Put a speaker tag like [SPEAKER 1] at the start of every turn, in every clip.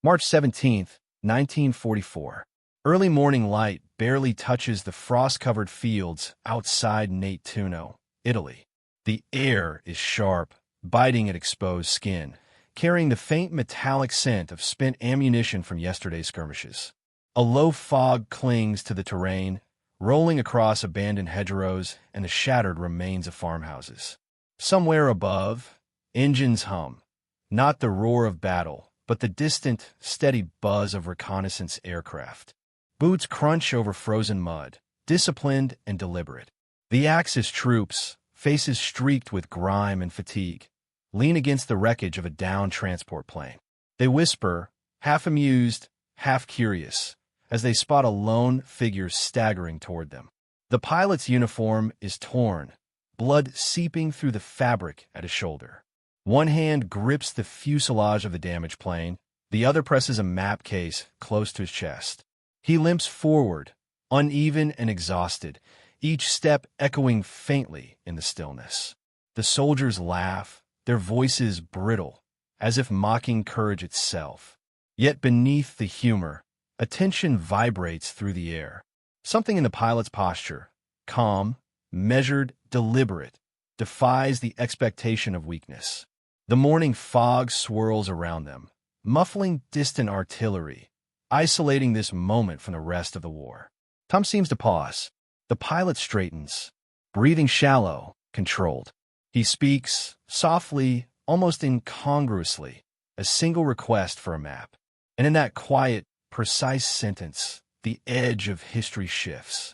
[SPEAKER 1] March 17, 1944. Early morning light barely touches the frost-covered fields outside Nettuno, Italy. The air is sharp, biting at exposed skin, carrying the faint metallic scent of spent ammunition from yesterday's skirmishes. A low fog clings to the terrain, rolling across abandoned hedgerows and the shattered remains of farmhouses. Somewhere above, engines hum, not the roar of battle, but the distant, steady buzz of reconnaissance aircraft. Boots crunch over frozen mud, disciplined and deliberate. The Axis troops, faces streaked with grime and fatigue, lean against the wreckage of a downed transport plane. They whisper, half amused, half curious, as they spot a lone figure staggering toward them. The pilot's uniform is torn, blood seeping through the fabric at his shoulder. One hand grips the fuselage of the damaged plane, the other presses a map case close to his chest. He limps forward, uneven and exhausted, each step echoing faintly in the stillness. The soldiers laugh, their voices brittle, as if mocking courage itself. Yet beneath the humor, a tension vibrates through the air. Something in the pilot's posture, calm, measured, deliberate, defies the expectation of weakness. The morning fog swirls around them, muffling distant artillery, isolating this moment from the rest of the war. Tom seems to pause. The pilot straightens, breathing shallow, controlled. He speaks, softly, almost incongruously, a single request for a map. And in that quiet, precise sentence, the edge of history shifts.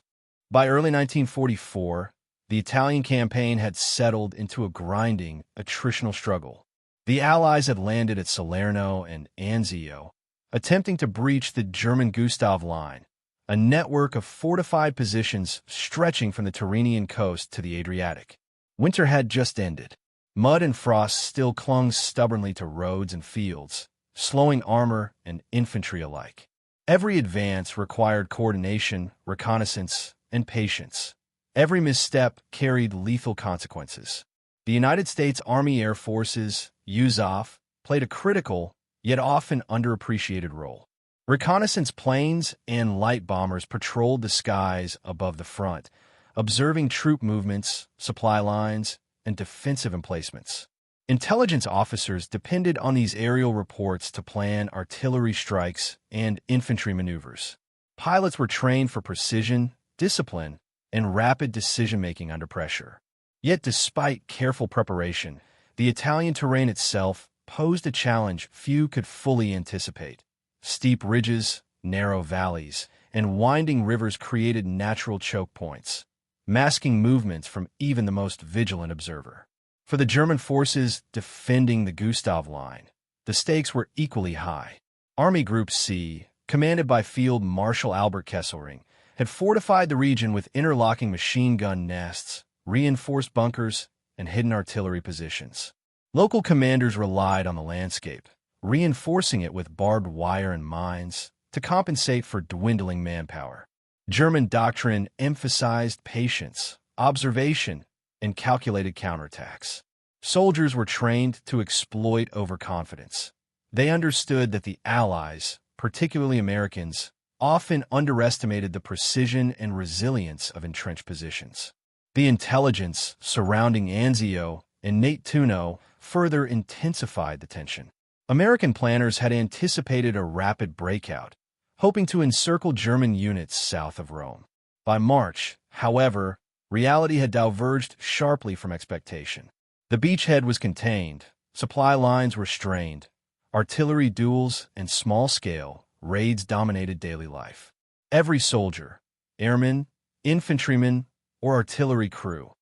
[SPEAKER 1] By early 1944, the Italian campaign had settled into a grinding, attritional struggle. The Allies had landed at Salerno and Anzio, attempting to breach the German Gustav Line, a network of fortified positions stretching from the Tyrrhenian coast to the Adriatic. Winter had just ended. Mud and frost still clung stubbornly to roads and fields, slowing armor and infantry alike. Every advance required coordination, reconnaissance, and patience. Every misstep carried lethal consequences. The United States Army Air Forces, USAF, played a critical, yet often underappreciated role. Reconnaissance planes and light bombers patrolled the skies above the front, observing troop movements, supply lines, and defensive emplacements. Intelligence officers depended on these aerial reports to plan artillery strikes and infantry maneuvers. Pilots were trained for precision, discipline, and rapid decision-making under pressure. Yet despite careful preparation, the Italian terrain itself posed a challenge few could fully anticipate. Steep ridges, narrow valleys, and winding rivers created natural choke points, masking movements from even the most vigilant observer. For the German forces defending the Gustav Line, the stakes were equally high. Army Group C, commanded by Field Marshal Albert Kesselring, had fortified the region with interlocking machine gun nests, reinforced bunkers, and hidden artillery positions. Local commanders relied on the landscape, reinforcing it with barbed wire and mines to compensate for dwindling manpower. German doctrine emphasized patience, observation, and calculated counterattacks. Soldiers were trained to exploit overconfidence. They understood that the Allies, particularly Americans, often underestimated the precision and resilience of entrenched positions. The intelligence surrounding Anzio and Nettuno further intensified the tension. American planners had anticipated a rapid breakout, hoping to encircle German units south of Rome. By March, however, reality had diverged sharply from expectation. The beachhead was contained, supply lines were strained, artillery duels and small-scale raids dominated daily life. Every soldier, airman, infantryman, or artillery crew,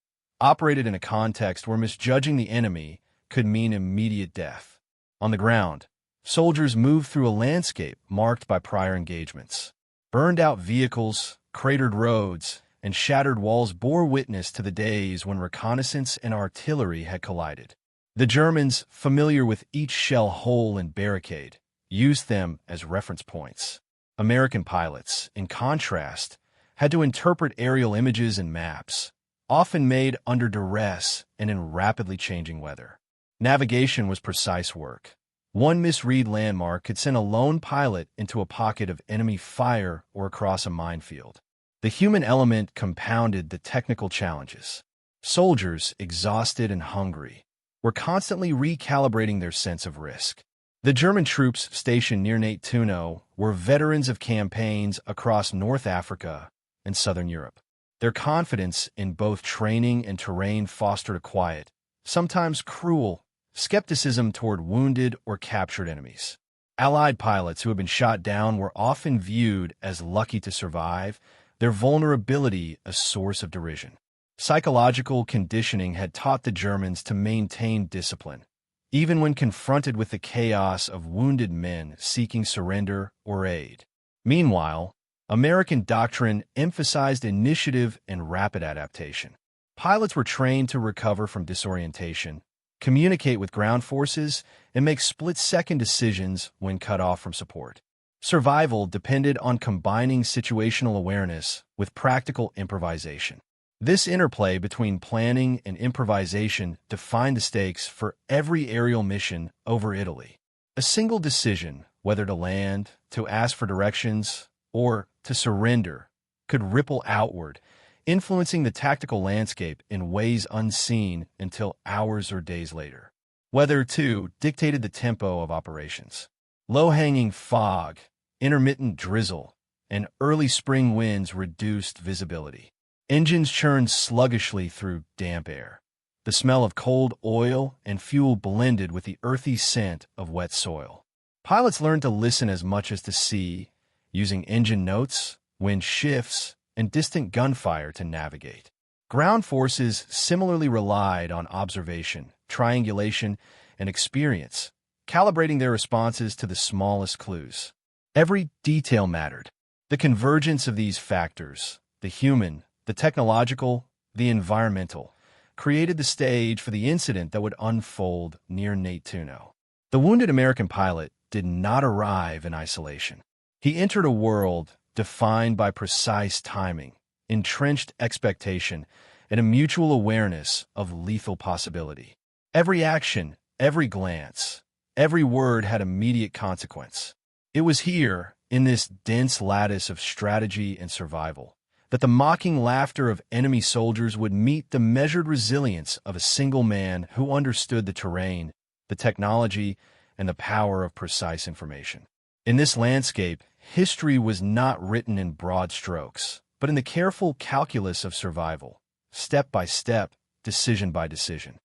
[SPEAKER 1] operated in a context where misjudging the enemy could mean immediate death. On the ground, soldiers moved through a landscape marked by prior engagements. Burned-out vehicles, cratered roads, and shattered walls bore witness to the days when reconnaissance and artillery had collided. The Germans, familiar with each shell hole and barricade, used them as reference points. American pilots, in contrast, had to interpret aerial images and maps, often made under duress and in rapidly changing weather. Navigation was precise work. One misread landmark could send a lone pilot into a pocket of enemy fire or across a minefield. The human element compounded the technical challenges. Soldiers, exhausted and hungry, were constantly recalibrating their sense of risk. The German troops stationed near Nétuno were veterans of campaigns across North Africa and Southern Europe. Their confidence in both training and terrain fostered a quiet, sometimes cruel, skepticism toward wounded or captured enemies. Allied pilots who had been shot down were often viewed as lucky to survive, their vulnerability a source of derision. Psychological conditioning had taught the Germans to maintain discipline, even when confronted with the chaos of wounded men seeking surrender or aid. Meanwhile, American doctrine emphasized initiative and rapid adaptation. Pilots were trained to recover from disorientation, communicate with ground forces, and make split-second decisions when cut off from support. Survival depended on combining situational awareness with practical improvisation. This interplay between planning and improvisation defined the stakes for every aerial mission over Italy. A single decision, whether to land, to ask for directions, or to surrender, could ripple outward, influencing the tactical landscape in ways unseen until hours or days later. Weather, too, dictated the tempo of operations. Low-hanging fog, intermittent drizzle, and early spring winds reduced visibility. Engines churned sluggishly through damp air. The smell of cold oil and fuel blended with the earthy scent of wet soil. Pilots learned to listen as much as to see, using engine notes, wind shifts, and distant gunfire to navigate. Ground forces similarly relied on observation, triangulation, and experience, calibrating their responses to the smallest clues. Every detail mattered. The convergence of these factors, the human, the technological, the environmental, created the stage for the incident that would unfold near Nétuno. The wounded American pilot did not arrive in isolation. He entered a world defined by precise timing, entrenched expectation, and a mutual awareness of lethal possibility. Every action, every glance, every word had immediate consequence. It was here, in this dense lattice of strategy and survival, that the mocking laughter of enemy soldiers would meet the measured resilience of a single man who understood the terrain, the technology, and the power of precise information. In this landscape, history was not written in broad strokes, but in the careful calculus of survival, step by step, decision by decision.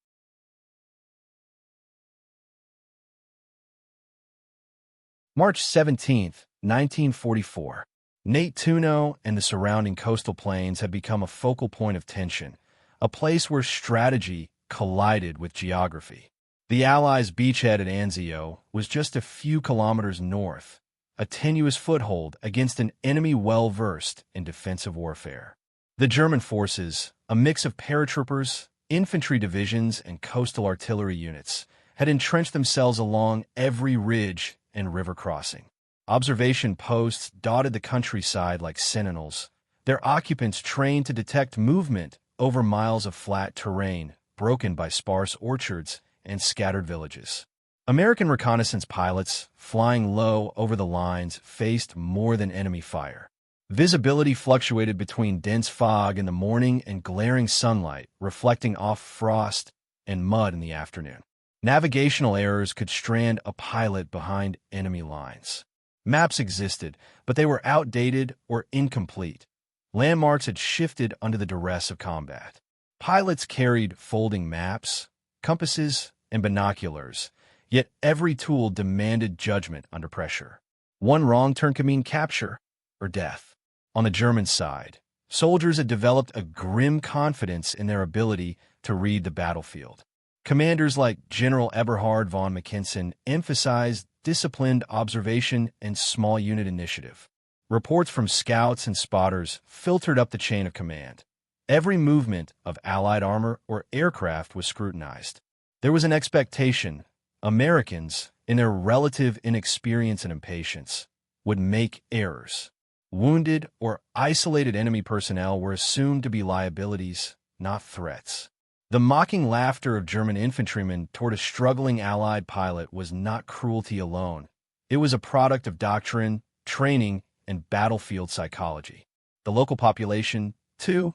[SPEAKER 1] March 17, 1944. Nétuno and the surrounding coastal plains had become a focal point of tension, a place where strategy collided with geography. The Allies' beachhead at Anzio was just a few kilometers north, a tenuous foothold against an enemy well-versed in defensive warfare. The German forces, a mix of paratroopers, infantry divisions, and coastal artillery units, had entrenched themselves along every ridge and river crossing. Observation posts dotted the countryside like sentinels, their occupants trained to detect movement over miles of flat terrain broken by sparse orchards and scattered villages. American reconnaissance pilots, flying low over the lines, faced more than enemy fire. Visibility fluctuated between dense fog in the morning and glaring sunlight, reflecting off frost and mud in the afternoon. Navigational errors could strand a pilot behind enemy lines. Maps existed, but they were outdated or incomplete. Landmarks had shifted under the duress of combat. Pilots carried folding maps, compasses, and binoculars, yet every tool demanded judgment under pressure. One wrong turn could mean capture or death. On the German side, soldiers had developed a grim confidence in their ability to read the battlefield. Commanders like General Eberhard von Mackensen emphasized disciplined observation and small unit initiative. Reports from scouts and spotters filtered up the chain of command. Every movement of Allied armor or aircraft was scrutinized. There was an expectation Americans, in their relative inexperience and impatience, would make errors. Wounded or isolated enemy personnel were assumed to be liabilities, not threats. The mocking laughter of German infantrymen toward a struggling Allied pilot was not cruelty alone. It was a product of doctrine, training, and battlefield psychology. The local population, too,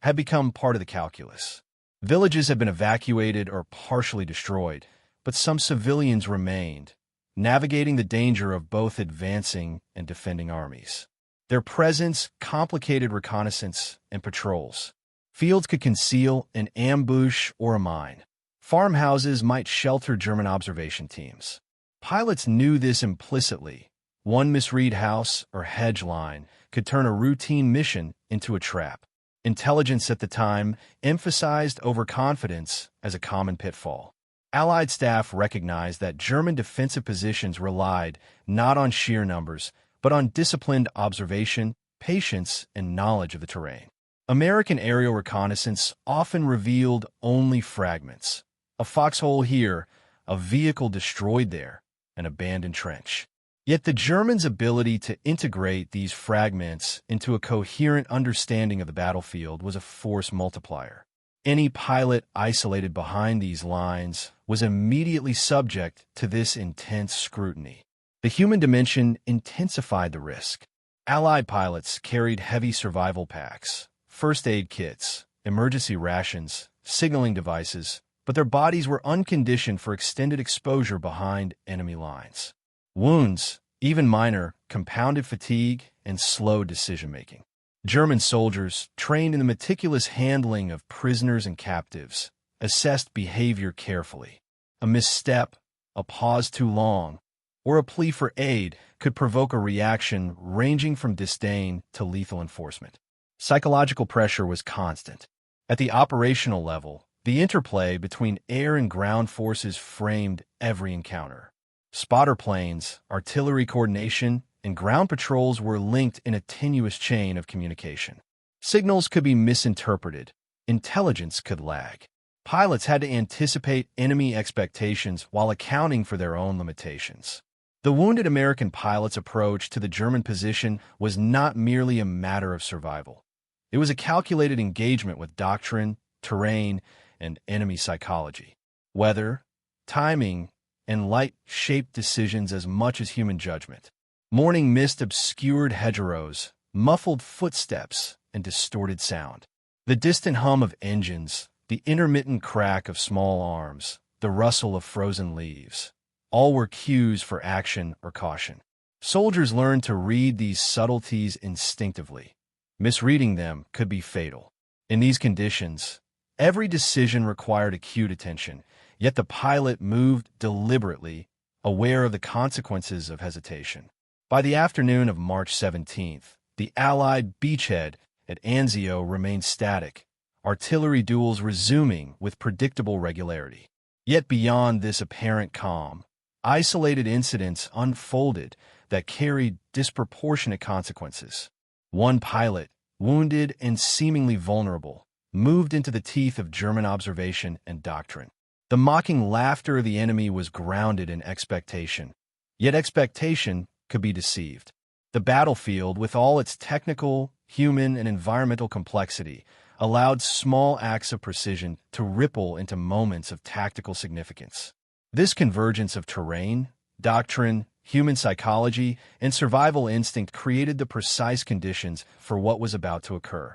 [SPEAKER 1] had become part of the calculus. Villages had been evacuated or partially destroyed, but some civilians remained, navigating the danger of both advancing and defending armies. Their presence complicated reconnaissance and patrols. Fields could conceal an ambush or a mine. Farmhouses might shelter German observation teams. Pilots knew this implicitly. One misread house or hedge line could turn a routine mission into a trap. Intelligence at the time emphasized overconfidence as a common pitfall. Allied staff recognized that German defensive positions relied not on sheer numbers, but on disciplined observation, patience, and knowledge of the terrain. American aerial reconnaissance often revealed only fragments. A foxhole here, a vehicle destroyed there, an abandoned trench. Yet the Germans' ability to integrate these fragments into a coherent understanding of the battlefield was a force multiplier. Any pilot isolated behind these lines was immediately subject to this intense scrutiny. The human dimension intensified the risk. Allied pilots carried heavy survival packs, first aid kits, emergency rations, signaling devices, but their bodies were unconditioned for extended exposure behind enemy lines. Wounds, even minor, compounded fatigue and slowed decision-making. German soldiers, trained in the meticulous handling of prisoners and captives, assessed behavior carefully. A misstep, a pause too long, or a plea for aid could provoke a reaction ranging from disdain to lethal enforcement. Psychological pressure was constant. At the operational level, the interplay between air and ground forces framed every encounter. Spotter planes, artillery coordination, and ground patrols were linked in a tenuous chain of communication. Signals could be misinterpreted. Intelligence could lag. Pilots had to anticipate enemy expectations while accounting for their own limitations. The wounded American pilot's approach to the German position was not merely a matter of survival. It was a calculated engagement with doctrine, terrain, and enemy psychology. Weather, timing, and light shaped decisions as much as human judgment. Morning mist obscured hedgerows, muffled footsteps, and distorted sound. The distant hum of engines, the intermittent crack of small arms, the rustle of frozen leaves, all were cues for action or caution. Soldiers learned to read these subtleties instinctively. Misreading them could be fatal. In these conditions, every decision required acute attention, yet the pilot moved deliberately, aware of the consequences of hesitation. By the afternoon of March 17th, the Allied beachhead at Anzio remained static, artillery duels resuming with predictable regularity. Yet beyond this apparent calm, isolated incidents unfolded that carried disproportionate consequences. One pilot, wounded and seemingly vulnerable, moved into the teeth of German observation and doctrine. The mocking laughter of the enemy was grounded in expectation, yet expectation could be deceived. The battlefield, with all its technical, human, and environmental complexity, allowed small acts of precision to ripple into moments of tactical significance. This convergence of terrain, doctrine, human psychology, and survival instinct created the precise conditions for what was about to occur.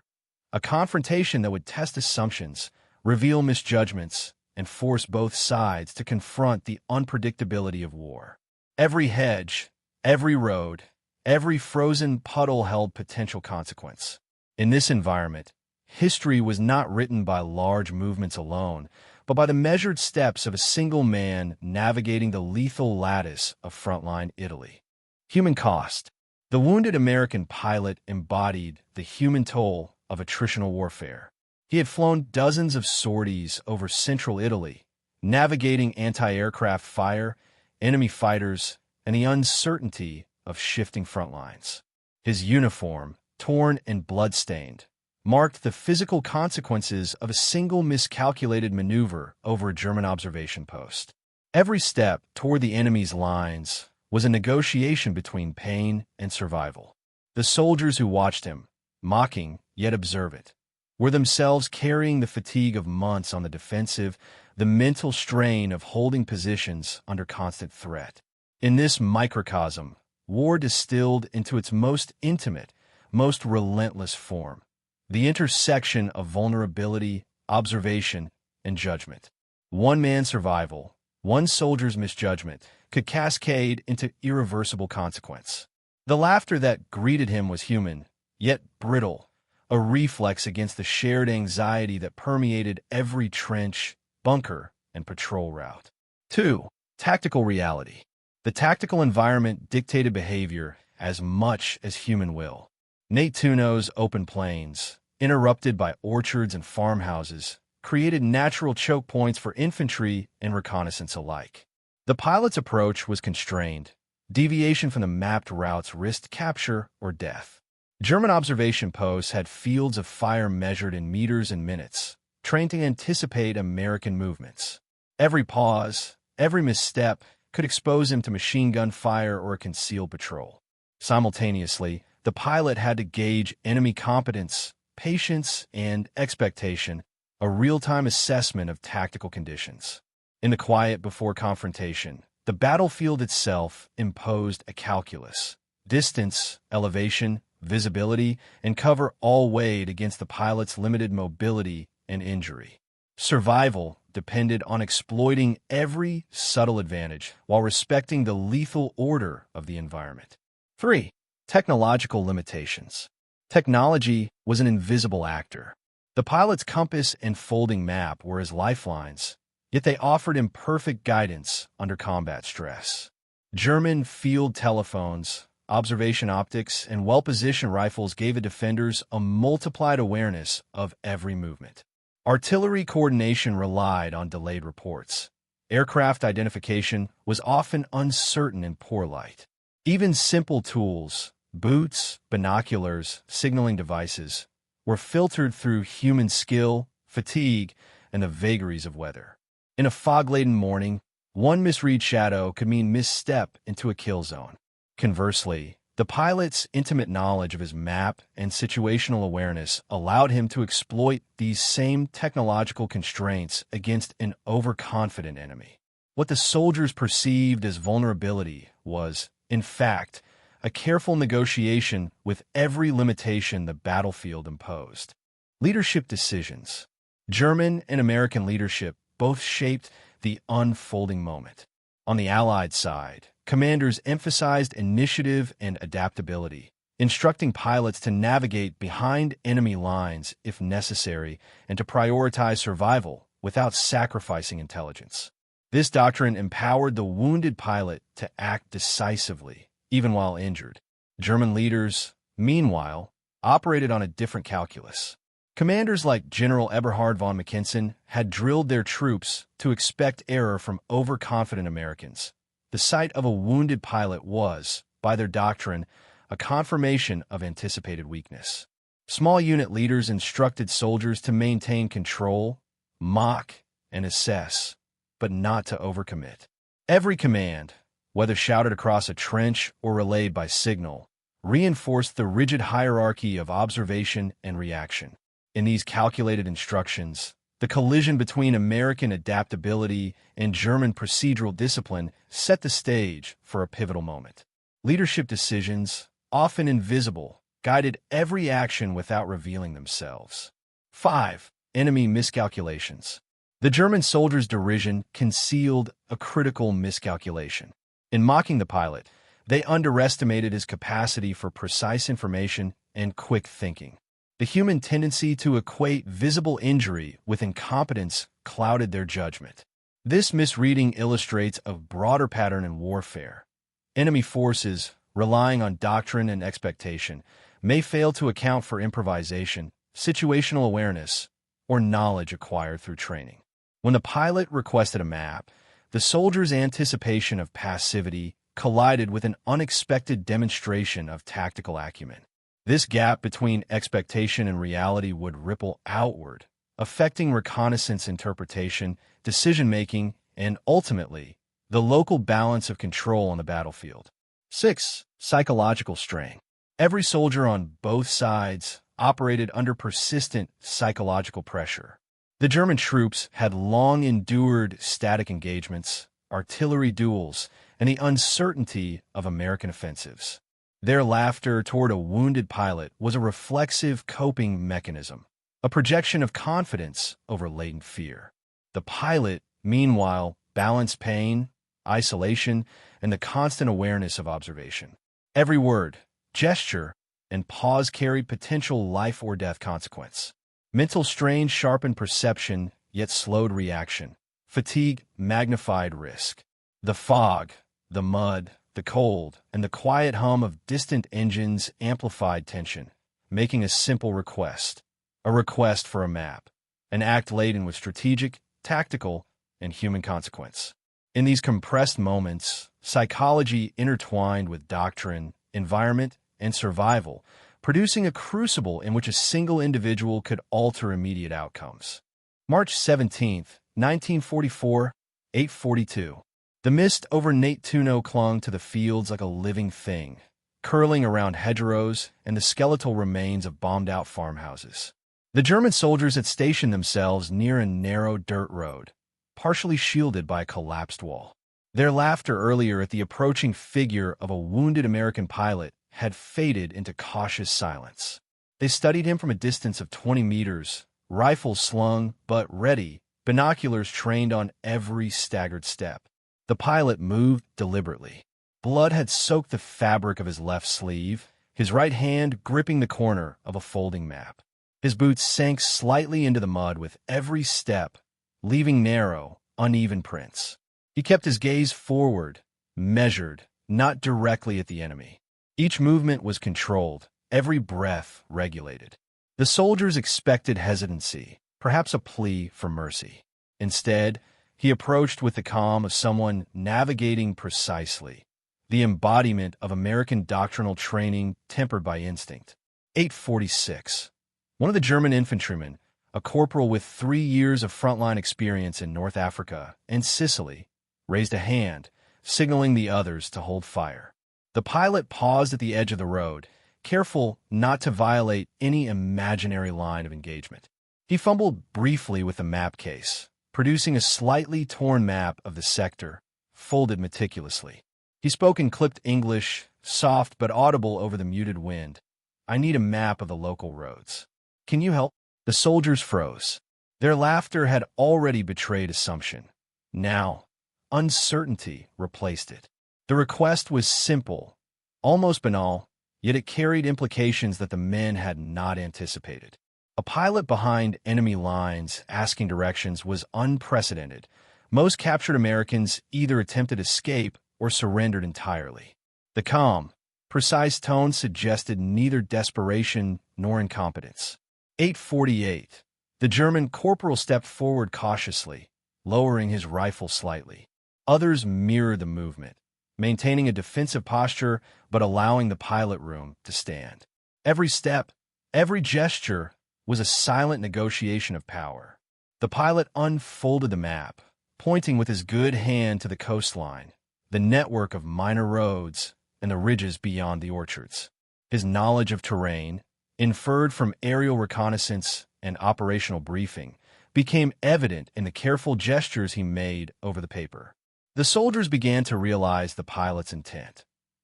[SPEAKER 1] A confrontation that would test assumptions, reveal misjudgments, and force both sides to confront the unpredictability of war. Every hedge, every road, every frozen puddle held potential consequence. In this environment, history was not written by large movements alone, but by the measured steps of a single man navigating the lethal lattice of frontline Italy. Human cost. The wounded American pilot embodied the human toll of attritional warfare. He had flown dozens of sorties over central Italy, navigating anti-aircraft fire, enemy fighters, and the uncertainty of shifting front lines. His uniform, torn and blood-stained, marked the physical consequences of a single miscalculated maneuver over a German observation post. Every step toward the enemy's lines was a negotiation between pain and survival. The soldiers who watched him, mocking yet observant, were themselves carrying the fatigue of months on the defensive, the mental strain of holding positions under constant threat. In this microcosm, war distilled into its most intimate, most relentless form, the intersection of vulnerability, observation, and judgment. One man's survival, one soldier's misjudgment, could cascade into irreversible consequence. The laughter that greeted him was human, yet brittle, a reflex against the shared anxiety that permeated every trench, bunker, and patrol route. 2. Tactical reality. The tactical environment dictated behavior as much as human will. Nate Tuno's open plains, interrupted by orchards and farmhouses, created natural choke points for infantry and reconnaissance alike. The pilot's approach was constrained. Deviation from the mapped routes risked capture or death. German observation posts had fields of fire measured in meters and minutes, trained to anticipate American movements. Every pause, every misstep could expose him to machine gun fire or a concealed patrol. Simultaneously, the pilot had to gauge enemy competence, patience, and expectation, a real-time assessment of tactical conditions. In the quiet before confrontation, the battlefield itself imposed a calculus. Distance, elevation, visibility, and cover all weighed against the pilot's limited mobility and injury. Survival depended on exploiting every subtle advantage while respecting the lethal order of the environment. 3. Technological limitations. Technology was an invisible actor. The pilot's compass and folding map were his lifelines, yet they offered imperfect guidance under combat stress. German field telephones, observation optics, and well-positioned rifles gave the defenders a multiplied awareness of every movement. Artillery coordination relied on delayed reports. Aircraft identification was often uncertain in poor light. Even simple tools, boots, binoculars, signaling devices, were filtered through human skill, fatigue, and the vagaries of weather. In a fog-laden morning, one misread shadow could mean misstep into a kill zone. Conversely, the pilot's intimate knowledge of his map and situational awareness allowed him to exploit these same technological constraints against an overconfident enemy. What the soldiers perceived as vulnerability was, in fact, a careful negotiation with every limitation the battlefield imposed. Leadership decisions. German and American leadership both shaped the unfolding moment. On the Allied side, commanders emphasized initiative and adaptability, instructing pilots to navigate behind enemy lines if necessary and to prioritize survival without sacrificing intelligence. This doctrine empowered the wounded pilot to act decisively, even while injured. German leaders, meanwhile, operated on a different calculus. Commanders like General Eberhard von Mackensen had drilled their troops to expect error from overconfident Americans. The sight of a wounded pilot was, by their doctrine, a confirmation of anticipated weakness. Small unit leaders instructed soldiers to maintain control, mock, and assess, but not to overcommit. Every command, whether shouted across a trench or relayed by signal, reinforced the rigid hierarchy of observation and reaction. In these calculated instructions, the collision between American adaptability and German procedural discipline set the stage for a pivotal moment. Leadership decisions, often invisible, guided every action without revealing themselves. 5. Enemy miscalculations. The German soldier's derision concealed a critical miscalculation. In mocking the pilot, they underestimated his capacity for precise information and quick thinking. The human tendency to equate visible injury with incompetence clouded their judgment. This misreading illustrates a broader pattern in warfare. Enemy forces, relying on doctrine and expectation, may fail to account for improvisation, situational awareness, or knowledge acquired through training. When the pilot requested a map, the soldier's anticipation of passivity collided with an unexpected demonstration of tactical acumen. This gap between expectation and reality would ripple outward, affecting reconnaissance interpretation, decision-making, and ultimately, the local balance of control on the battlefield. 6. Psychological strain. Every soldier on both sides operated under persistent psychological pressure. The German troops had long endured static engagements, artillery duels, and the uncertainty of American offensives. Their laughter toward a wounded pilot was a reflexive coping mechanism, a projection of confidence over latent fear. The pilot, meanwhile, balanced pain, isolation, and the constant awareness of observation. Every word, gesture, and pause carried potential life-or-death consequence. Mental strain sharpened perception, yet slowed reaction. Fatigue magnified risk. The fog, the mud, the cold, and the quiet hum of distant engines amplified tension, making a simple request. A request for a map. An act laden with strategic, tactical, and human consequence. In these compressed moments, psychology intertwined with doctrine, environment, and survival, producing a crucible in which a single individual could alter immediate outcomes. March 17, 1944, 8:42. The mist over Nate-Tuno clung to the fields like a living thing, curling around hedgerows and the skeletal remains of bombed-out farmhouses. The German soldiers had stationed themselves near a narrow dirt road, partially shielded by a collapsed wall. Their laughter earlier at the approaching figure of a wounded American pilot had faded into cautious silence. They studied him from a distance of 20 meters, rifles slung but ready, binoculars trained on every staggered step. The pilot moved deliberately. Blood had soaked the fabric of his left sleeve, his right hand gripping the corner of a folding map. His boots sank slightly into the mud with every step, leaving narrow, uneven prints. He kept his gaze forward, measured, not directly at the enemy. Each movement was controlled, every breath regulated. The soldiers expected hesitancy, perhaps a plea for mercy. Instead, he approached with the calm of someone navigating precisely, the embodiment of American doctrinal training tempered by instinct. 8:46. One of the German infantrymen, a corporal with 3 years of frontline experience in North Africa and Sicily, raised a hand, signaling the others to hold fire. The pilot paused at the edge of the road, careful not to violate any imaginary line of engagement. He fumbled briefly with the map case, producing a slightly torn map of the sector, folded meticulously. He spoke in clipped English, soft but audible over the muted wind. "I need a map of the local roads. Can you help?" The soldiers froze. Their laughter had already betrayed assumption. Now, uncertainty replaced it. The request was simple, almost banal, yet it carried implications that the men had not anticipated. A pilot behind enemy lines asking directions was unprecedented. Most captured Americans either attempted escape or surrendered entirely. The calm, precise tone suggested neither desperation nor incompetence. 8:48. The German corporal stepped forward cautiously, lowering his rifle slightly. Others mirrored the movement, maintaining a defensive posture but allowing the pilot room to stand. Every step, every gesture was a silent negotiation of power. The pilot unfolded the map, pointing with his good hand to the coastline, the network of minor roads, and the ridges beyond the orchards. His knowledge of terrain, inferred from aerial reconnaissance and operational briefing, became evident in the careful gestures he made over the paper. The soldiers began to realize the pilot's intent.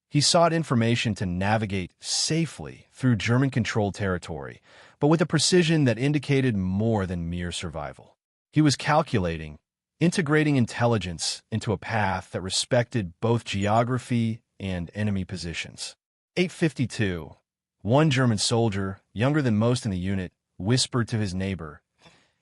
[SPEAKER 1] He sought information to navigate safely through German-controlled territory, but with a precision that indicated more than mere survival. He was calculating, integrating intelligence into a path that respected both geography and enemy positions. 8:52. One German soldier, younger than most in the unit, whispered to his neighbor,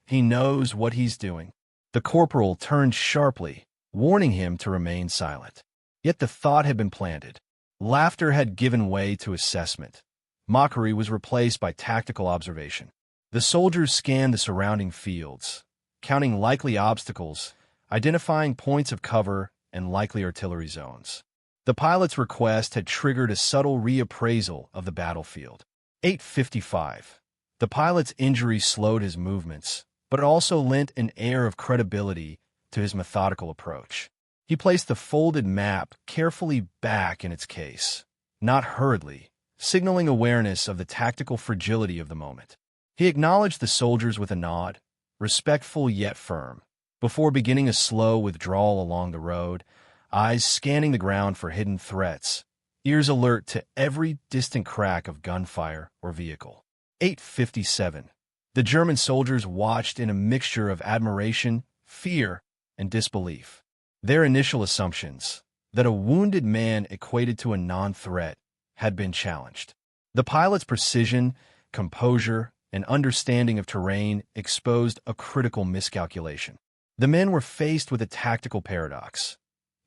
[SPEAKER 1] "He knows what he's doing." The corporal turned sharply, warning him to remain silent. Yet the thought had been planted. Laughter had given way to assessment. Mockery was replaced by tactical observation. The soldiers scanned the surrounding fields, counting likely obstacles, identifying points of cover, and likely artillery zones. The pilot's request had triggered a subtle reappraisal of the battlefield. 8:55. The pilot's injury slowed his movements, but it also lent an air of credibility to his methodical approach. He placed the folded map carefully back in its case, not hurriedly, signaling awareness of the tactical fragility of the moment. He acknowledged the soldiers with a nod, respectful yet firm, before beginning a slow withdrawal along the road, eyes scanning the ground for hidden threats, ears alert to every distant crack of gunfire or vehicle. 8:57. The German soldiers watched in a mixture of admiration, fear, and disbelief. Their initial assumptions, that a wounded man equated to a non-threat, had been challenged. The pilot's precision, composure, and understanding of terrain exposed a critical miscalculation. The men were faced with a tactical paradox.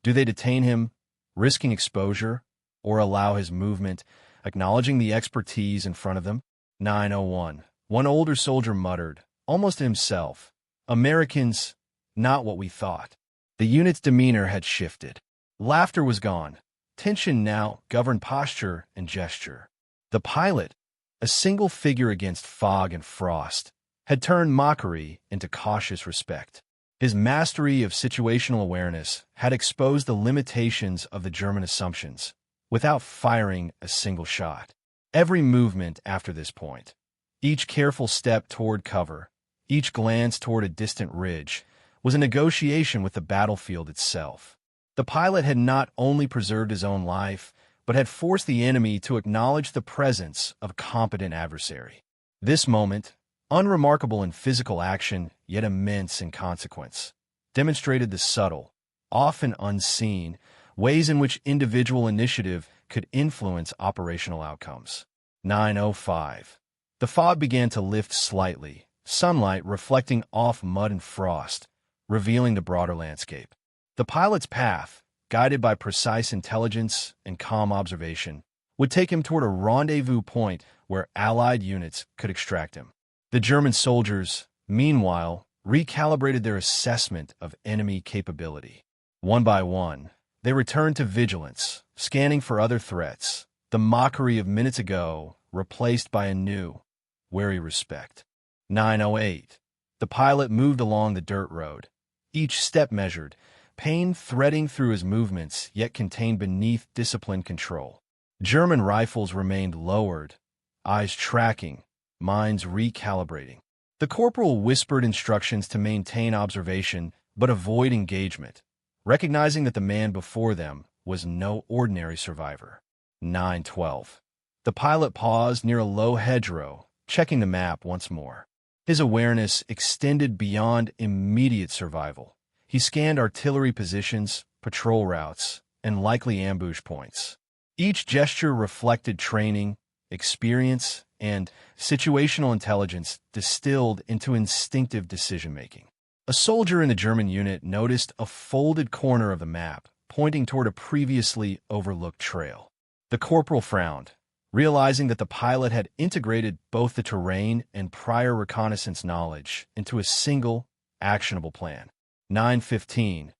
[SPEAKER 1] Do they detain him, risking exposure, or allow his movement, acknowledging the expertise in front of them? 9:01. One older soldier muttered, almost to himself, "Americans, not what we thought." The unit's demeanor had shifted. Laughter was gone. Tension now governed posture and gesture. The pilot, a single figure against fog and frost, had turned mockery into cautious respect. His mastery of situational awareness had exposed the limitations of the German assumptions, without firing a single shot. Every movement after this point, each careful step toward cover, each glance toward a distant ridge, was a negotiation with the battlefield itself. The pilot had not only preserved his own life, but had forced the enemy to acknowledge the presence of a competent adversary. This moment, unremarkable in physical action, yet immense in consequence, demonstrated the subtle, often unseen, ways in which individual initiative could influence operational outcomes. 9:05. The fog began to lift slightly, sunlight reflecting off mud and frost, revealing the broader landscape. The pilot's path, guided by precise intelligence and calm observation, would take him toward a rendezvous point where Allied units could extract him. The German soldiers, meanwhile, recalibrated their assessment of enemy capability. One by one, they returned to vigilance, scanning for other threats, the mockery of minutes ago replaced by a new, wary respect. 9:08. The pilot moved along the dirt road, each step measured, pain threading through his movements yet contained beneath disciplined control. German rifles remained lowered, eyes tracking, minds recalibrating. The corporal whispered instructions to maintain observation but avoid engagement, recognizing that the man before them was no ordinary survivor. 9:12. The pilot paused near a low hedgerow, checking the map once more. His awareness extended beyond immediate survival. He scanned artillery positions, patrol routes, and likely ambush points. Each gesture reflected training, experience, and situational intelligence distilled into instinctive decision-making. A soldier in the German unit noticed a folded corner of the map, pointing toward a previously overlooked trail. The corporal frowned, realizing that the pilot had integrated both the terrain and prior reconnaissance knowledge into a single, actionable plan. 9:15.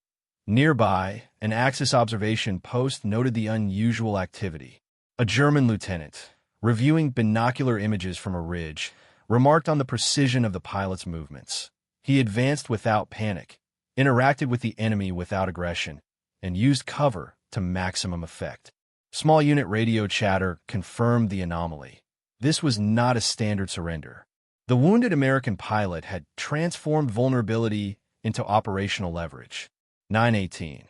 [SPEAKER 1] Nearby, an Axis observation post noted the unusual activity. A German lieutenant, reviewing binocular images from a ridge, remarked on the precision of the pilot's movements. He advanced without panic, interacted with the enemy without aggression, and used cover to maximum effect. Small unit radio chatter confirmed the anomaly. This was not a standard surrender. The wounded American pilot had transformed vulnerability into operational leverage. 9:18.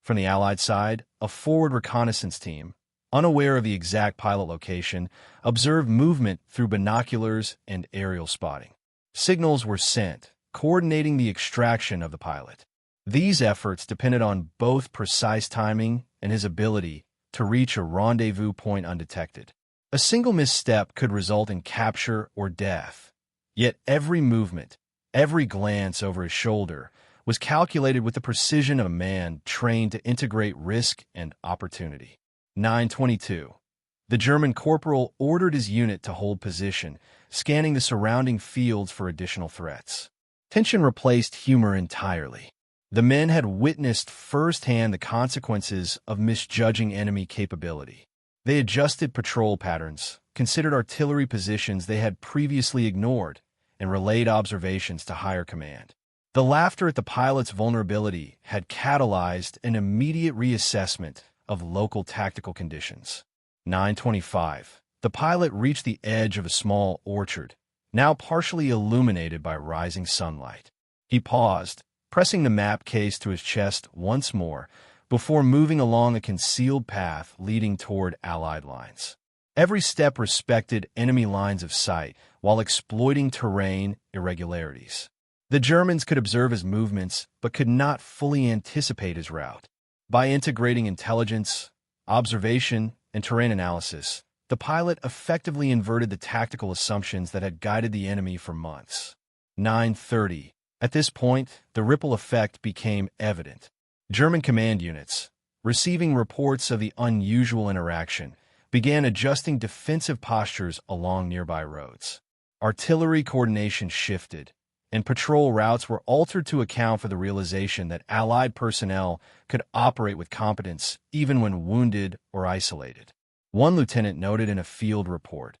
[SPEAKER 1] From the Allied side, a forward reconnaissance team, unaware of the exact pilot location, observed movement through binoculars and aerial spotting. Signals were sent, coordinating the extraction of the pilot. These efforts depended on both precise timing and his ability to reach a rendezvous point undetected. A single misstep could result in capture or death. Yet every movement, every glance over his shoulder, was calculated with the precision of a man trained to integrate risk and opportunity. 9:22. The German corporal ordered his unit to hold position, scanning the surrounding fields for additional threats. Tension replaced humor entirely. The men had witnessed firsthand the consequences of misjudging enemy capability. They adjusted patrol patterns, considered artillery positions they had previously ignored, and relayed observations to higher command. The laughter at the pilot's vulnerability had catalyzed an immediate reassessment of local tactical conditions. 9:25. The pilot reached the edge of a small orchard, now partially illuminated by rising sunlight. He paused, pressing the map case to his chest once more, before moving along a concealed path leading toward Allied lines. Every step respected enemy lines of sight while exploiting terrain irregularities. The Germans could observe his movements, but could not fully anticipate his route. By integrating intelligence, observation, and terrain analysis, the pilot effectively inverted the tactical assumptions that had guided the enemy for months. 9:30. At this point, the ripple effect became evident. German command units, receiving reports of the unusual interaction, began adjusting defensive postures along nearby roads. Artillery coordination shifted, and patrol routes were altered to account for the realization that Allied personnel could operate with competence even when wounded or isolated. One lieutenant noted in a field report,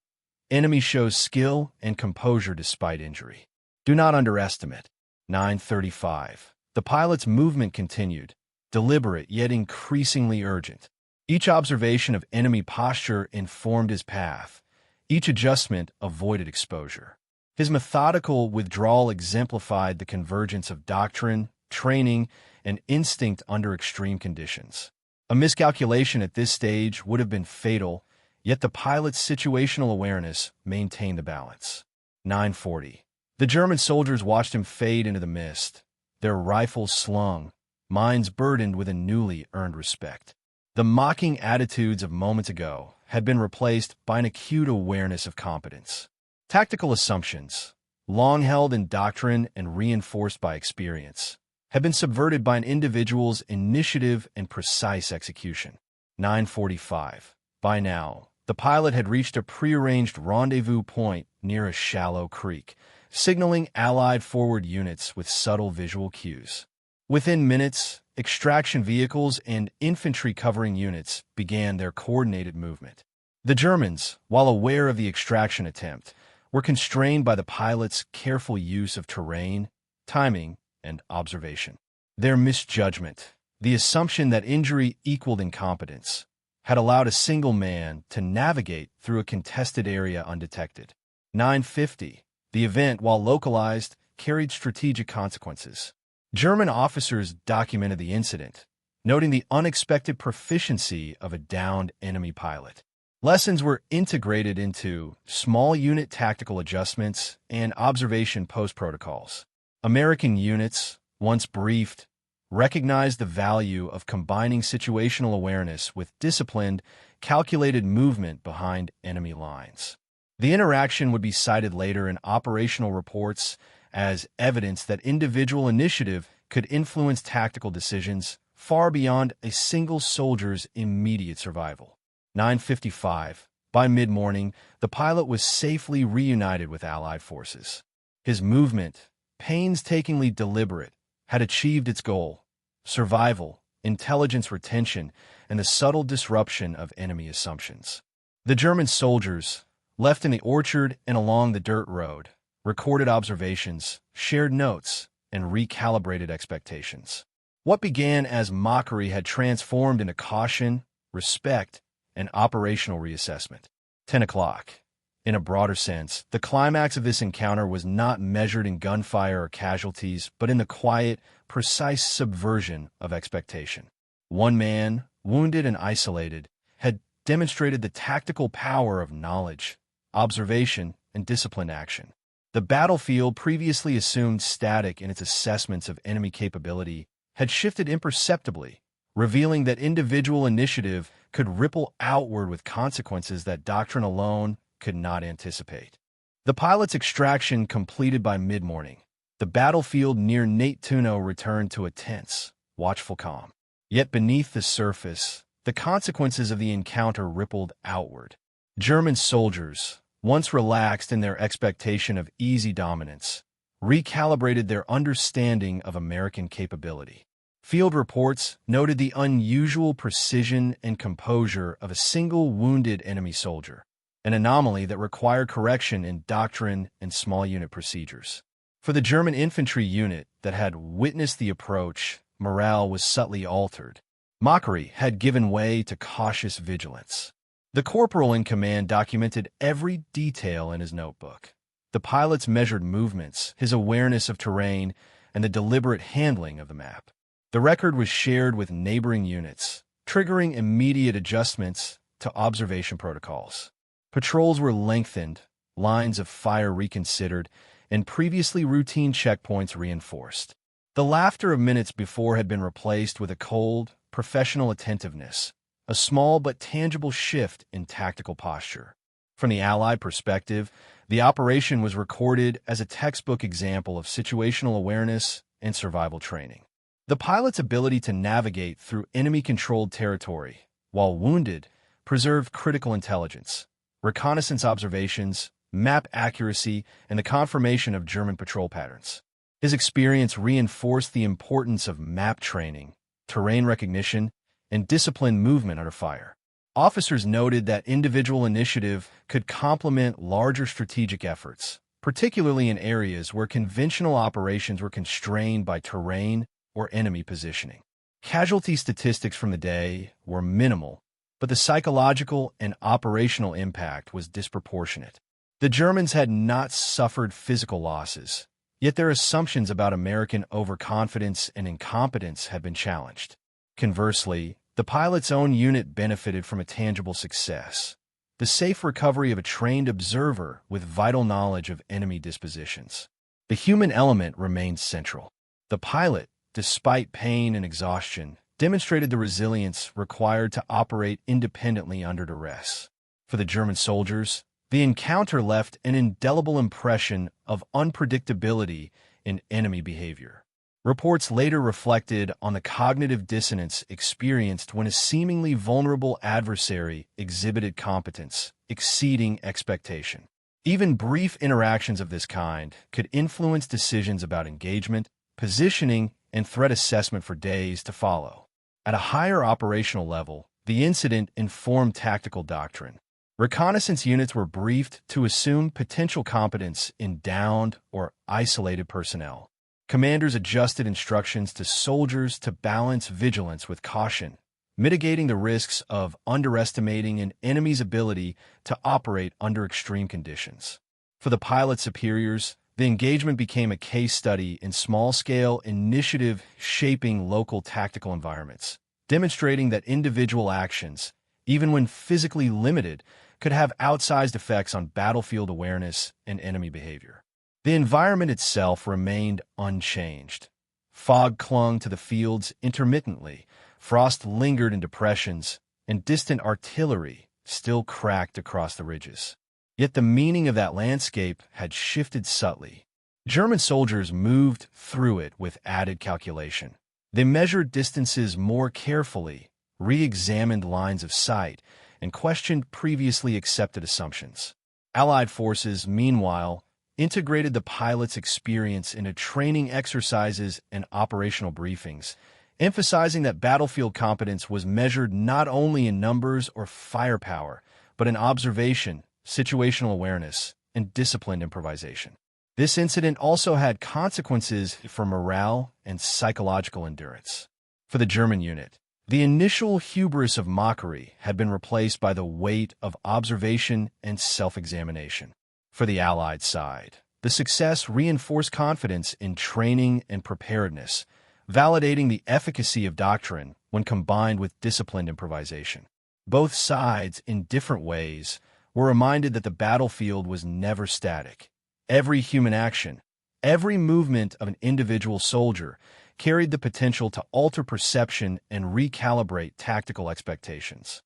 [SPEAKER 1] "Enemy shows skill and composure despite injury. Do not underestimate." 9:35. The pilot's movement continued, deliberate yet increasingly urgent. Each observation of enemy posture informed his path. Each adjustment avoided exposure. His methodical withdrawal exemplified the convergence of doctrine, training, and instinct under extreme conditions. A miscalculation at this stage would have been fatal, yet the pilot's situational awareness maintained the balance. 9:40. The German soldiers watched him fade into the mist, their rifles slung, minds burdened with a newly earned respect. The mocking attitudes of moments ago had been replaced by an acute awareness of competence. Tactical assumptions, long held in doctrine and reinforced by experience, had been subverted by an individual's initiative and precise execution. 9:45. By now, the pilot had reached a prearranged rendezvous point near a shallow creek, signaling Allied forward units with subtle visual cues. Within minutes, extraction vehicles and infantry covering units began their coordinated movement. The Germans, while aware of the extraction attempt, were constrained by the pilot's careful use of terrain, timing, and observation. Their misjudgment, the assumption that injury equaled incompetence, had allowed a single man to navigate through a contested area undetected. 9:50. The event, while localized, carried strategic consequences. German officers documented the incident, noting the unexpected proficiency of a downed enemy pilot. Lessons were integrated into small unit tactical adjustments and observation post protocols. American units, once briefed, recognized the value of combining situational awareness with disciplined, calculated movement behind enemy lines. The interaction would be cited later in operational reports as evidence that individual initiative could influence tactical decisions far beyond a single soldier's immediate survival. 9:55. By mid-morning, the pilot was safely reunited with Allied forces. His movement, painstakingly deliberate, had achieved its goal: survival, intelligence retention, and the subtle disruption of enemy assumptions. The German soldiers, left in the orchard and along the dirt road, recorded observations, shared notes, and recalibrated expectations. What began as mockery had transformed into caution, respect, and operational reassessment. 10 o'clock. In a broader sense, the climax of this encounter was not measured in gunfire or casualties, but in the quiet, precise subversion of expectation. One man, wounded and isolated, had demonstrated the tactical power of knowledge, observation, and disciplined action. The battlefield, previously assumed static in its assessments of enemy capability, had shifted imperceptibly, revealing that individual initiative could ripple outward with consequences that doctrine alone could not anticipate. The pilot's extraction completed by mid-morning, the battlefield near Nate-Tuno returned to a tense, watchful calm. Yet beneath the surface, the consequences of the encounter rippled outward. German soldiers, once relaxed in their expectation of easy dominance, recalibrated their understanding of American capability. Field reports noted the unusual precision and composure of a single wounded enemy soldier, an anomaly that required correction in doctrine and small unit procedures. For the German infantry unit that had witnessed the approach, morale was subtly altered. Mockery had given way to cautious vigilance. The corporal in command documented every detail in his notebook. The pilot's measured movements, his awareness of terrain, and the deliberate handling of the map. The record was shared with neighboring units, triggering immediate adjustments to observation protocols. Patrols were lengthened, lines of fire reconsidered, and previously routine checkpoints reinforced. The laughter of minutes before had been replaced with a cold, professional attentiveness, a small but tangible shift in tactical posture. From the Allied perspective, the operation was recorded as a textbook example of situational awareness and survival training. The pilot's ability to navigate through enemy-controlled territory, while wounded, preserved critical intelligence, reconnaissance observations, map accuracy, and the confirmation of German patrol patterns. His experience reinforced the importance of map training, terrain recognition, and disciplined movement under fire. Officers noted that individual initiative could complement larger strategic efforts, particularly in areas where conventional operations were constrained by terrain or enemy positioning. Casualty statistics from the day were minimal, but the psychological and operational impact was disproportionate. The Germans had not suffered physical losses, yet their assumptions about American overconfidence and incompetence had been challenged. Conversely, the pilot's own unit benefited from a tangible success: the safe recovery of a trained observer with vital knowledge of enemy dispositions. The human element remained central. The pilot, despite pain and exhaustion, demonstrated the resilience required to operate independently under duress. For the German soldiers, the encounter left an indelible impression of unpredictability in enemy behavior. Reports later reflected on the cognitive dissonance experienced when a seemingly vulnerable adversary exhibited competence exceeding expectation. Even brief interactions of this kind could influence decisions about engagement, positioning, and threat assessment for days to follow. At a higher operational level, the incident informed tactical doctrine. Reconnaissance units were briefed to assume potential competence in downed or isolated personnel. Commanders adjusted instructions to soldiers to balance vigilance with caution, mitigating the risks of underestimating an enemy's ability to operate under extreme conditions. For the pilot superiors, the engagement became a case study in small-scale initiative shaping local tactical environments, demonstrating that individual actions, even when physically limited, could have outsized effects on battlefield awareness and enemy behavior. The environment itself remained unchanged. Fog clung to the fields intermittently, frost lingered in depressions, and distant artillery still cracked across the ridges. Yet the meaning of that landscape had shifted subtly. German soldiers moved through it with added calculation. They measured distances more carefully, re-examined lines of sight, and questioned previously accepted assumptions. Allied forces, meanwhile, integrated the pilot's experience into training exercises and operational briefings, emphasizing that battlefield competence was measured not only in numbers or firepower, but in observation, situational awareness, and disciplined improvisation. This incident also had consequences for morale and psychological endurance. For the German unit, the initial hubris of mockery had been replaced by the weight of observation and self-examination. For the Allied side, the success reinforced confidence in training and preparedness, validating the efficacy of doctrine when combined with disciplined improvisation. Both sides, in different ways, were reminded that the battlefield was never static. Every human action, every movement of an individual soldier carried the potential to alter perception and recalibrate tactical expectations.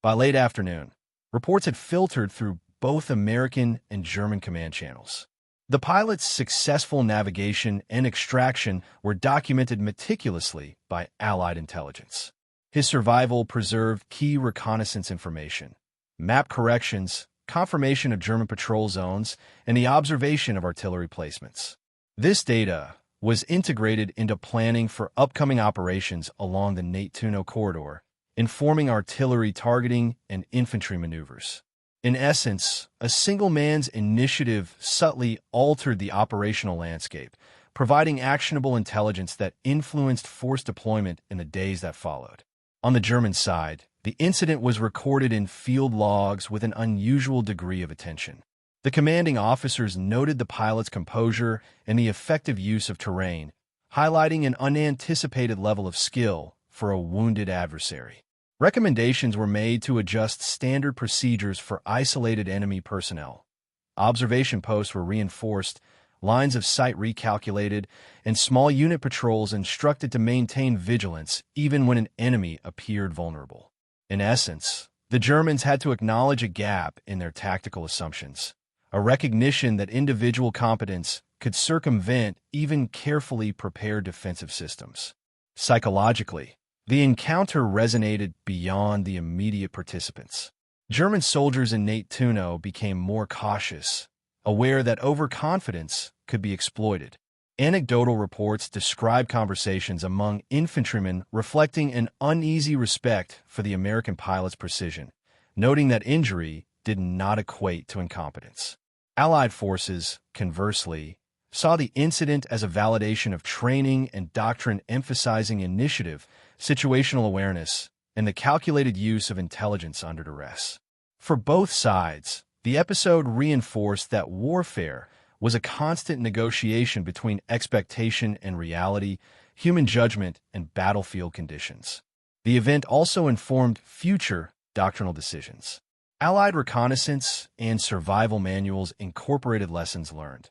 [SPEAKER 1] By late afternoon, reports had filtered through both American and German command channels. The pilot's successful navigation and extraction were documented meticulously by Allied intelligence. His survival preserved key reconnaissance information, map corrections, confirmation of German patrol zones, and the observation of artillery placements. This data was integrated into planning for upcoming operations along the Nate-Tuno corridor, informing artillery targeting and infantry maneuvers. In essence, a single man's initiative subtly altered the operational landscape, providing actionable intelligence that influenced force deployment in the days that followed. On the German side, The incident was recorded in field logs with an unusual degree of attention. The commanding officers noted the pilot's composure and the effective use of terrain, highlighting an unanticipated level of skill for a wounded adversary. Recommendations were made to adjust standard procedures for isolated enemy personnel. Observation posts were reinforced, lines of sight recalculated, and small unit patrols instructed to maintain vigilance even when an enemy appeared vulnerable. In essence, the Germans had to acknowledge a gap in their tactical assumptions, a recognition that individual competence could circumvent even carefully prepared defensive systems. Psychologically, the encounter resonated beyond the immediate participants. German soldiers in Nate Tuno became more cautious, aware that overconfidence could be exploited. Anecdotal reports describe conversations among infantrymen reflecting an uneasy respect for the American pilot's precision, noting that injury did not equate to incompetence. Allied forces, conversely, saw the incident as a validation of training and doctrine emphasizing initiative, situational awareness, and the calculated use of intelligence under duress. For both sides, the episode reinforced that warfare was a constant negotiation between expectation and reality, human judgment and battlefield conditions. The event also informed future doctrinal decisions. Allied reconnaissance and survival manuals incorporated lessons learned.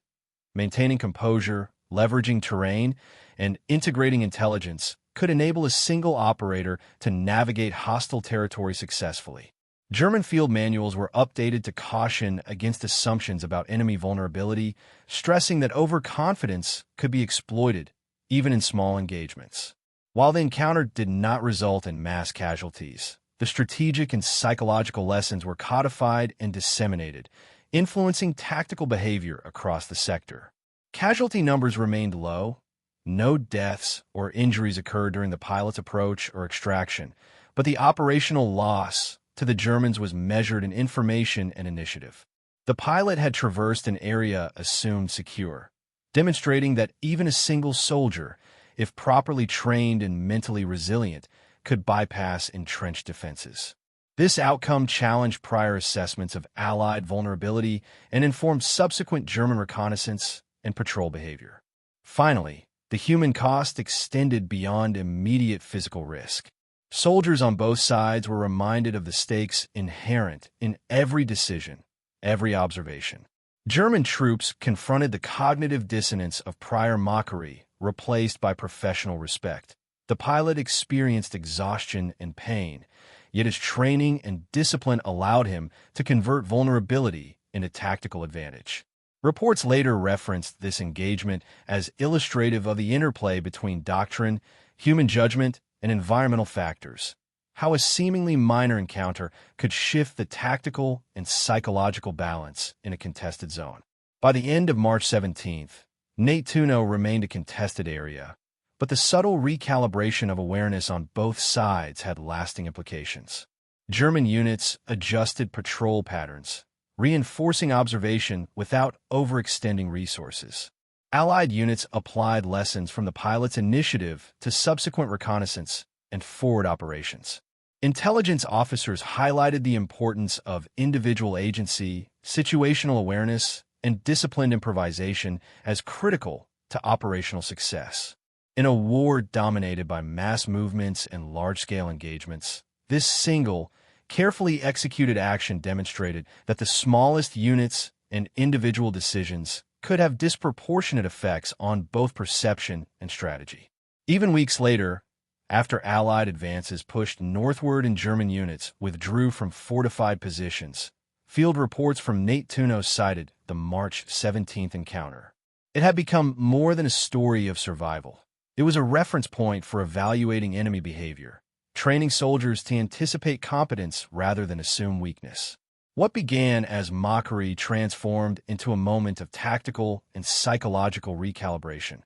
[SPEAKER 1] Maintaining composure, leveraging terrain, and integrating intelligence could enable a single operator to navigate hostile territory successfully. German field manuals were updated to caution against assumptions about enemy vulnerability, stressing that overconfidence could be exploited, even in small engagements. While the encounter did not result in mass casualties, the strategic and psychological lessons were codified and disseminated, influencing tactical behavior across the sector. Casualty numbers remained low. No deaths or injuries occurred during the pilot's approach or extraction, but the operational loss to the Germans was measured in information and initiative. The pilot had traversed an area assumed secure, demonstrating that even a single soldier, if properly trained and mentally resilient, could bypass entrenched defenses. This outcome challenged prior assessments of Allied vulnerability and informed subsequent German reconnaissance and patrol behavior. Finally, the human cost extended beyond immediate physical risk. Soldiers on both sides were reminded of the stakes inherent in every decision, every observation. German troops confronted the cognitive dissonance of prior mockery, replaced by professional respect. The pilot experienced exhaustion and pain, yet his training and discipline allowed him to convert vulnerability into tactical advantage. Reports later referenced this engagement as illustrative of the interplay between doctrine, human judgment, and environmental factors, how a seemingly minor encounter could shift the tactical and psychological balance in a contested zone. By the end of March 17th, Nate Tuno remained a contested area, but the subtle recalibration of awareness on both sides had lasting implications. German units adjusted patrol patterns, reinforcing observation without overextending resources. Allied units applied lessons from the pilot's initiative to subsequent reconnaissance and forward operations. Intelligence officers highlighted the importance of individual agency, situational awareness, and disciplined improvisation as critical to operational success. In a war dominated by mass movements and large-scale engagements, this single, carefully executed action demonstrated that the smallest units and individual decisions could have disproportionate effects on both perception and strategy. Even weeks later, after Allied advances pushed northward and German units withdrew from fortified positions, field reports from Nate Tuno cited the March 17th encounter. It had become more than a story of survival. It was a reference point for evaluating enemy behavior, training soldiers to anticipate competence rather than assume weakness. What began as mockery transformed into a moment of tactical and psychological recalibration,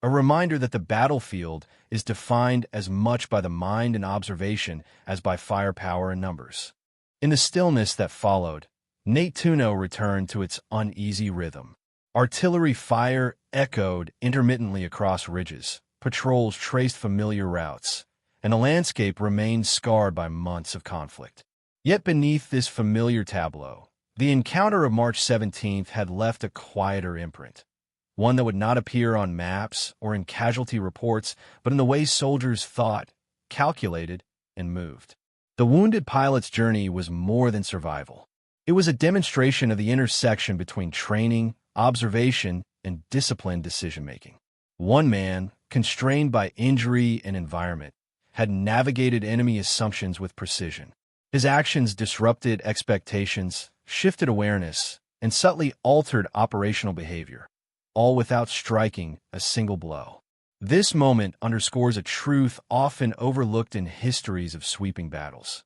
[SPEAKER 1] a reminder that the battlefield is defined as much by the mind and observation as by firepower and numbers. In the stillness that followed, Nate Tuno returned to its uneasy rhythm. Artillery fire echoed intermittently across ridges. Patrols traced familiar routes, and the landscape remained scarred by months of conflict. Yet beneath this familiar tableau, the encounter of March 17th had left a quieter imprint, one that would not appear on maps or in casualty reports, but in the way soldiers thought, calculated, and moved. The wounded pilot's journey was more than survival. It was a demonstration of the intersection between training, observation, and disciplined decision-making. One man, constrained by injury and environment, had navigated enemy assumptions with precision. His actions disrupted expectations, shifted awareness, and subtly altered operational behavior, all without striking a single blow. This moment underscores a truth often overlooked in histories of sweeping battles.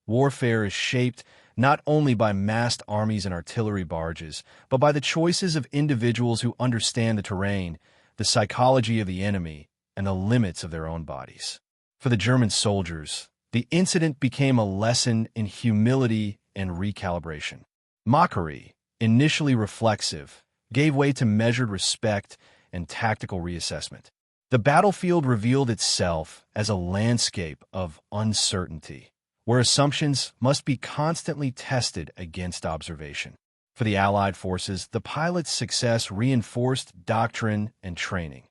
[SPEAKER 1] Warfare is shaped not only by massed armies and artillery barges, but by the choices of individuals who understand the terrain, the psychology of the enemy, and the limits of their own bodies. For the German soldiers, the incident became a lesson in humility and recalibration. Mockery, initially reflexive, gave way to measured respect and tactical reassessment. The battlefield revealed itself as a landscape of uncertainty, where assumptions must be constantly tested against observation. For the Allied forces, the pilot's success reinforced doctrine and training.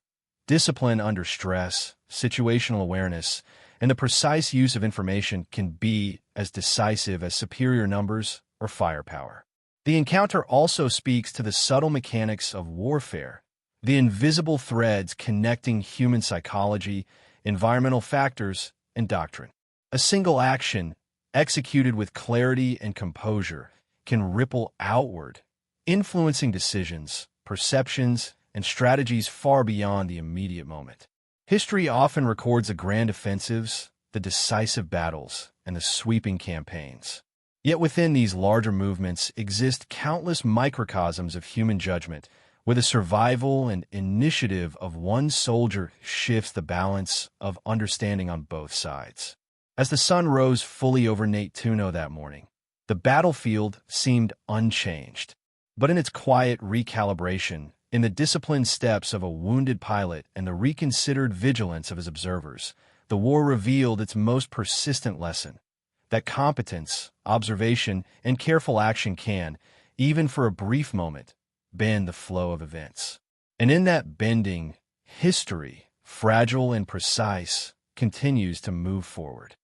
[SPEAKER 1] Discipline under stress, situational awareness, and the precise use of information can be as decisive as superior numbers or firepower. The encounter also speaks to the subtle mechanics of warfare, the invisible threads connecting human psychology, environmental factors, and doctrine. A single action, executed with clarity and composure, can ripple outward, influencing decisions, perceptions, and strategies far beyond the immediate moment. History often records the grand offensives, the decisive battles, and the sweeping campaigns. Yet within these larger movements exist countless microcosms of human judgment, where the survival and initiative of one soldier shifts the balance of understanding on both sides. As the sun rose fully over Nettuno that morning, the battlefield seemed unchanged. But in its quiet recalibration, in the disciplined steps of a wounded pilot and the reconsidered vigilance of his observers, the war revealed its most persistent lesson, that competence, observation, and careful action can, even for a brief moment, bend the flow of events. And in that bending, history, fragile and precise, continues to move forward.